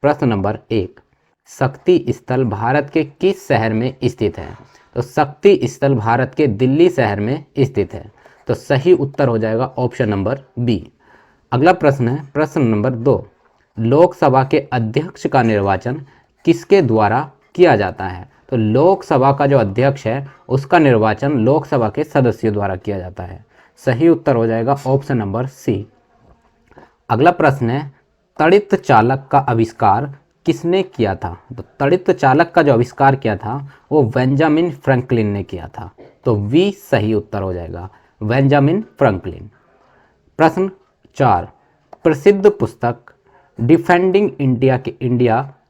प्रश्न नंबर 1, शक्ति स्थल भारत के किस शहर में स्थित है? तो शक्ति स्थल भारत के दिल्ली शहर में स्थित है। तो सही उत्तर हो जाएगा ऑप्शन नंबर बी। अगला प्रश्न है प्रश्न नंबर 2, लोकसभा के अध्यक्ष का निर्वाचन किसके द्वारा किया जाता है? तो लोकसभा का जो अध्यक्ष है उसका निर्वाचन लोकसभा के सदस्यों द्वारा किया जाता है। सही उत्तर हो जाएगा ऑप्शन नंबर सी। अगला प्रश्न है तड़ित चालक का आविष्कार किसने किया था? तो तड़ित चालक का जो आविष्कार किया था वो बेंजामिन फ्रैंकलिन ने किया था। तो वी सही उत्तर हो जाएगा, बेंजामिन फ्रैंकलिन। प्रश्न 4, प्रसिद्ध पुस्तक डिफेंडिंग इंडिया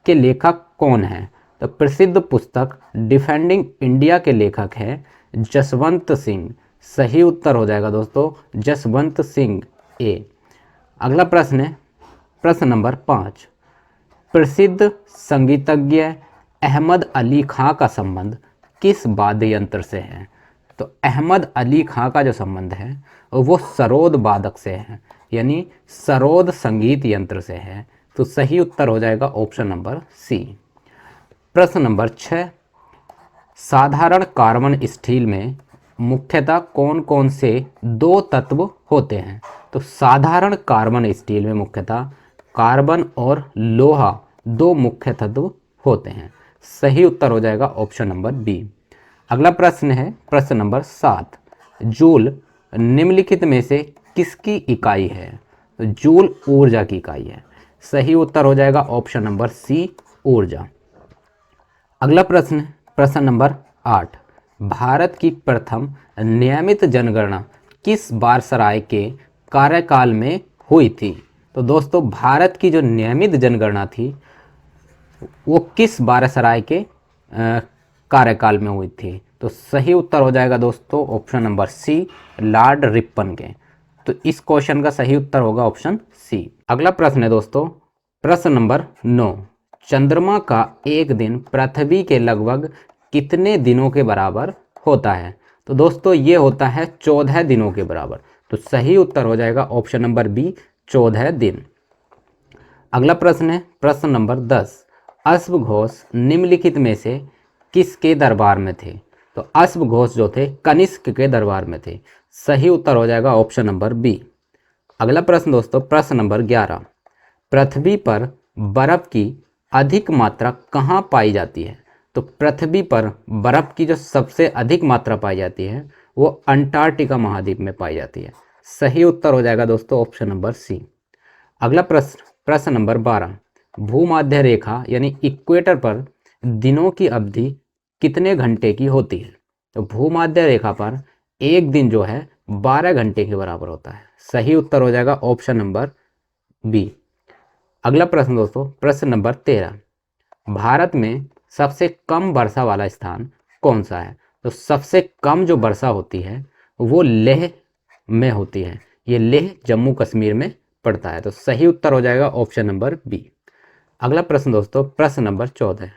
के लेखक कौन है? तो प्रसिद्ध पुस्तक डिफेंडिंग इंडिया के लेखक हैं जसवंत सिंह। सही उत्तर हो जाएगा दोस्तों जसवंत सिंह ए। अगला प्रश्न है प्रश्न नंबर 5, प्रसिद्ध संगीतज्ञ अहमद अली खां का संबंध किस वाद्य यंत्र से है? तो अहमद अली खां का जो संबंध है वो सरोद वादक से है, यानी सरोद संगीत यंत्र से है। तो सही उत्तर हो जाएगा ऑप्शन नंबर सी। प्रश्न नंबर 6, साधारण कार्बन स्टील में मुख्यतः कौन कौन से दो तत्व होते हैं? तो साधारण कार्बन स्टील में मुख्यतः कार्बन और लोहा दो मुख्य तत्व होते हैं। सही उत्तर हो जाएगा ऑप्शन नंबर बी। अगला प्रश्न है प्रश्न नंबर 7, जूल निम्नलिखित में से किसकी इकाई है? तो जूल ऊर्जा की इकाई है। सही उत्तर हो जाएगा ऑप्शन नंबर सी, ऊर्जा। अगला प्रश्न प्रश्न नंबर 8, भारत की प्रथम नियमित जनगणना किस वायसराय के कार्यकाल में हुई थी? तो दोस्तों भारत की जो नियमित जनगणना थी वो किस वायसराय के कार्यकाल में हुई थी? तो सही उत्तर हो जाएगा दोस्तों option number C, Lord Ripon के। तो इस क्वेश्चन का सही उत्तर होगा ऑप्शन सी। अगला प्रश्न है दोस्तों प्रश्न नंबर 9, चंद्रमा का एक दिन पृथ्वी के लगभग कितने दिनों के बराबर होता है? तो दोस्तों ये होता है 14 दिनों के बराबर। तो सही उत्तर हो जाएगा ऑप्शन नंबर बी, 14 दिन। अगला प्रश्न है प्रश्न नंबर 10, अश्वघोष निम्नलिखित में से किसके दरबार में थे? तो अश्वघोष जो थे कनिष्क के दरबार में थे। सही उत्तर हो जाएगा ऑप्शन नंबर बी। अगला प्रश्न दोस्तों प्रश्न नंबर 11, पृथ्वी पर बर्फ की अधिक मात्रा कहाँ पाई जाती है? तो पृथ्वी पर बर्फ की जो सबसे अधिक मात्रा पाई जाती है वो अंटार्कटिका महाद्वीप में पाई जाती है। सही उत्तर हो जाएगा दोस्तों ऑप्शन नंबर सी। अगला प्रश्न प्रश्न नंबर 12, भूमध्य रेखा यानी इक्वेटर पर दिनों की अवधि कितने घंटे की होती है? तो भूमध्य रेखा पर एक दिन जो है 12 घंटे के बराबर होता है। सही उत्तर हो जाएगा ऑप्शन नंबर बी। अगला प्रश्न दोस्तों प्रश्न नंबर 13, भारत में सबसे कम वर्षा वाला स्थान कौन सा है? तो सबसे कम जो वर्षा होती है वो लेह में होती है। ये लेह जम्मू कश्मीर में पड़ता है। तो सही उत्तर हो जाएगा ऑप्शन नंबर बी। अगला प्रश्न दोस्तों प्रश्न नंबर 14,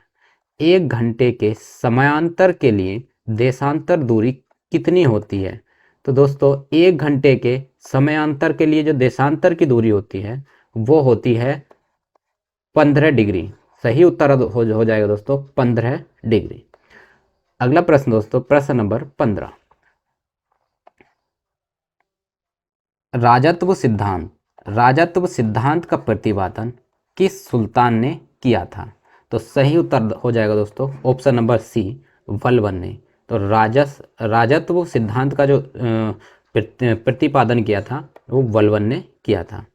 एक घंटे के समयांतर के लिए देशांतर दूरी कितनी होती है? तो दोस्तों एक घंटे के समयांतर के लिए जो देशांतर की दूरी होती है वो होती है 15 डिग्री। सही उत्तर हो जाएगा दोस्तों 15 डिग्री। अगला प्रश्न दोस्तों प्रश्न नंबर 15, राजत्व सिद्धांत का प्रतिपादन किस सुल्तान ने किया था? तो सही उत्तर हो जाएगा दोस्तों ऑप्शन नंबर सी, बलबन ने। तो राजत्व सिद्धांत का जो प्रतिपादन किया था वो बलबन ने किया था।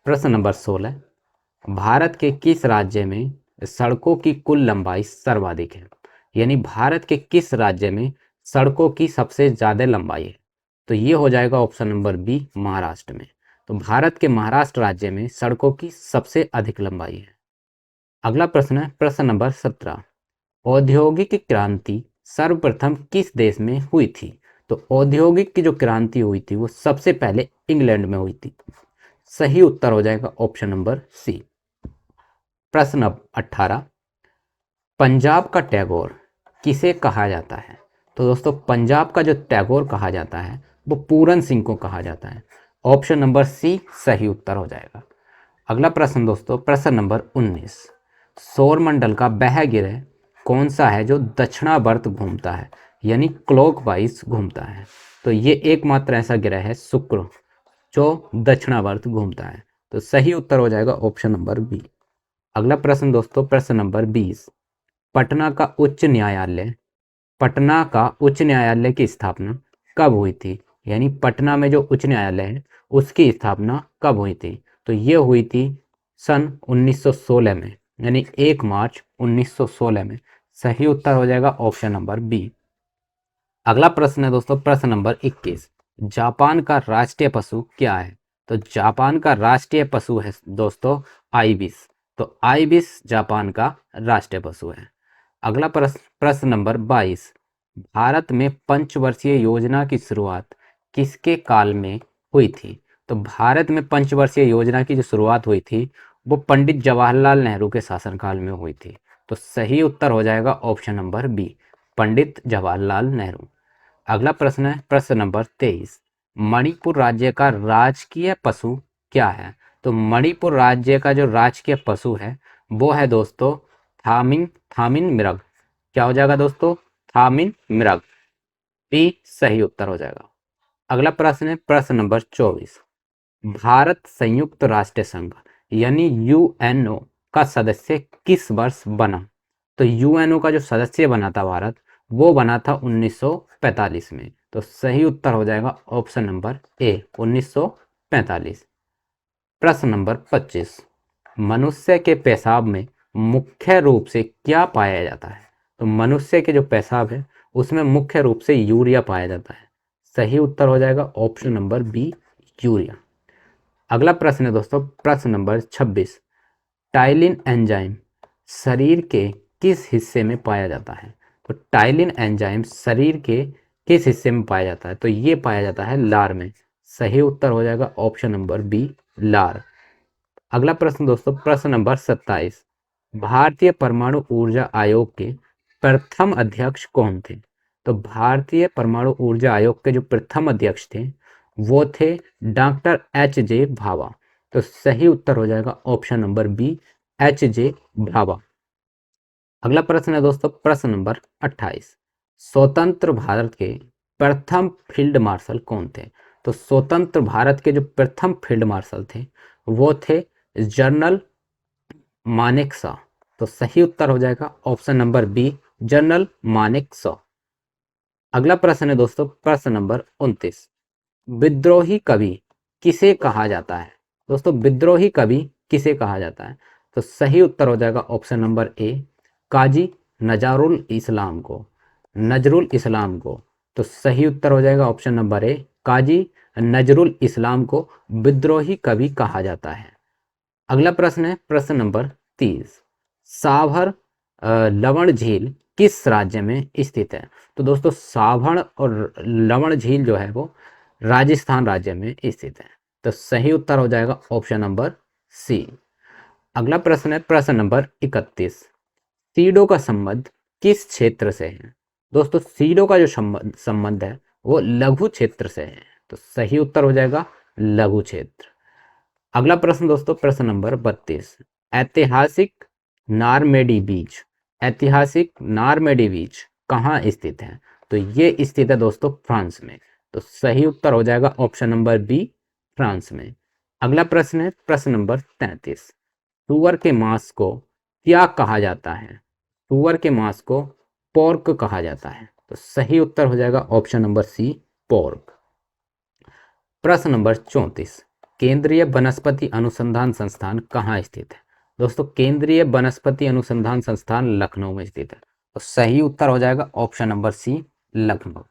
प्रश्न नंबर 16, भारत के किस राज्य में सड़कों की कुल लंबाई सर्वाधिक है? यानी भारत के किस राज्य में सड़कों की सबसे ज़्यादा लंबाई है? तो ये हो जाएगा ऑप्शन नंबर बी, महाराष्ट्र में। तो भारत के महाराष्ट्र राज्य में सड़कों की सबसे अधिक लंबाई है। अगला प्रश्न है प्रश्न नंबर 17, औद्योगिक क्रांति सर्वप्रथम किस देश में हुई थी? तो औद्योगिक की जो क्रांति हुई थी वो सबसे पहले इंग्लैंड में हुई थी। सही उत्तर हो जाएगा ऑप्शन नंबर सी। प्रश्न 18, पंजाब का टैगोर किसे कहा जाता है? तो दोस्तों पंजाब का जो टैगोर कहा जाता है वो पूरन सिंह को कहा जाता है। ऑप्शन नंबर सी सही उत्तर हो जाएगा। अगला प्रश्न दोस्तों, प्रश्न नंबर 19, सौरमंडल का वह ग्रह कौन सा है जो दक्षिणावर्त घूमता है, यानी क्लॉकवाइज घूमता है? तो ये एकमात्र ऐसा ग्रह है शुक्र जो दक्षिणावर्त घूमता है। तो सही उत्तर हो जाएगा ऑप्शन नंबर बी। अगला प्रश्न दोस्तों, प्रश्न नंबर 20, पटना का उच्च न्यायालय पटना का उच्च न्यायालय की स्थापना कब हुई थी? यानी पटना में जो उच्च न्यायालय है उसकी स्थापना कब हुई थी? तो ये हुई थी सन 1916 में, यानी 1 मार्च 1916 में। सही उत्तर हो जाएगा ऑप्शन नंबर बी। अगला प्रश्न है दोस्तों, प्रश्न नंबर 21, जापान का राष्ट्रीय पशु क्या है? तो जापान का राष्ट्रीय पशु है दोस्तों आइबिस। तो आइबिस जापान का राष्ट्रीय पशु है। अगला प्रश्न नंबर 22, भारत में पंचवर्षीय योजना की शुरुआत किसके काल में हुई थी? तो भारत में पंचवर्षीय योजना की जो शुरुआत हुई थी वो पंडित जवाहरलाल नेहरू के शासनकाल में हुई थी। तो सही उत्तर हो जाएगा option number B, Pandit Jawaharlal Nehru. अगला प्रश्न है प्रश्न नंबर 23, मणिपुर राज्य का राजकीय पशु क्या है? तो मणिपुर राज्य का जो राजकीय पशु है वो है दोस्तों थामिन मृग। क्या हो जाएगा दोस्तों? थामिन मृग। बी सही उत्तर हो जाएगा। अगला प्रश्न है प्रश्न नंबर 24, भारत संयुक्त राष्ट्र संघ यानी यूएनओ का सदस्य किस वर्ष बना? तो यूएनओ का जो सदस्य बना था भारत, वो बना था 1945 में। तो सही उत्तर हो जाएगा ऑप्शन नंबर ए 1945। प्रश्न नंबर 25, मनुष्य के पेशाब में मुख्य रूप से क्या पाया जाता है? तो मनुष्य के जो पेशाब है उसमें मुख्य रूप से यूरिया पाया जाता है। सही उत्तर हो जाएगा ऑप्शन नंबर बी, यूरिया। अगला प्रश्न है दोस्तों, प्रश्न नंबर 26, टाइलिन एंजाइम शरीर के किस हिस्से में पाया जाता है? तो टाइलिन एंजाइम शरीर के किस हिस्से में पाया जाता है? तो ये पाया जाता है लार में। सही उत्तर हो जाएगा ऑप्शन नंबर बी, लार। अगला प्रश्न दोस्तों, प्रश्न नंबर 27, भारतीय परमाणु ऊर्जा आयोग के प्रथम अध्यक्ष कौन थे? तो भारतीय परमाणु ऊर्जा आयोग के जो प्रथम अध्यक्ष थे वो थे डॉक्टर एच.जे. भाभा। तो सही उत्तर हो जाएगा ऑप्शन नंबर बी, एच.जे. भाभा। अगला प्रश्न है दोस्तों, प्रश्न नंबर 28, स्वतंत्र भारत के प्रथम फील्ड मार्शल कौन थे? तो स्वतंत्र भारत के जो प्रथम फील्ड मार्शल थे वो थे जनरल मानेकशॉ। तो सही उत्तर हो जाएगा option number B, general Manekshaw. अगला प्रश्न है दोस्तों, प्रश्न नंबर 29, विद्रोही कवि किसे कहा जाता है? दोस्तों विद्रोही कवि किसे कहा जाता है? तो सही उत्तर हो जाएगा ऑप्शन नंबर ए, काजी नजरुल इस्लाम को। नजरुल इस्लाम को। तो सही उत्तर हो जाएगा ऑप्शन नंबर ए, काजी नजरुल इस्लाम को विद्रोही कवि कहा जाता है। अगला प्रश्न है प्रश्न नंबर 30, साभर लवण झील किस राज्य में स्थित है? तो दोस्तों साभर और लवण झील जो है वो राजस्थान राज्य में स्थित है। तो सही उत्तर हो जाएगा ऑप्शन नंबर सी। अगला प्रश्न है प्रश्न नंबर 31, सीडो का संबंध किस क्षेत्र से है? दोस्तों सीडो का जो संबंध है वो लघु क्षेत्र से है। तो सही उत्तर हो जाएगा लघु क्षेत्र। अगला प्रश्न दोस्तों, प्रश्न नंबर 32, ऐतिहासिक नारमेडी बीच ऐतिहासिक नारमेडी बीच कहाँ स्थित है? तो ये स्थित है दोस्तों फ्रांस में। तो सही उत्तर हो जाएगा ऑप्शन नंबर बी, फ्रांस में। अगला प्रश्न है प्रश्न नंबर 33, सुअर के मांस को क्या कहा जाता है? सुअर के मांस को पोर्क कहा जाता है। तो सही उत्तर हो जाएगा ऑप्शन नंबर सी, पोर्क। प्रश्न नंबर 34, केंद्रीय वनस्पति अनुसंधान संस्थान कहाँ स्थित है? दोस्तों केंद्रीय वनस्पति अनुसंधान संस्थान लखनऊ में स्थित है। तो सही उत्तर हो जाएगा ऑप्शन नंबर सी, लखनऊ।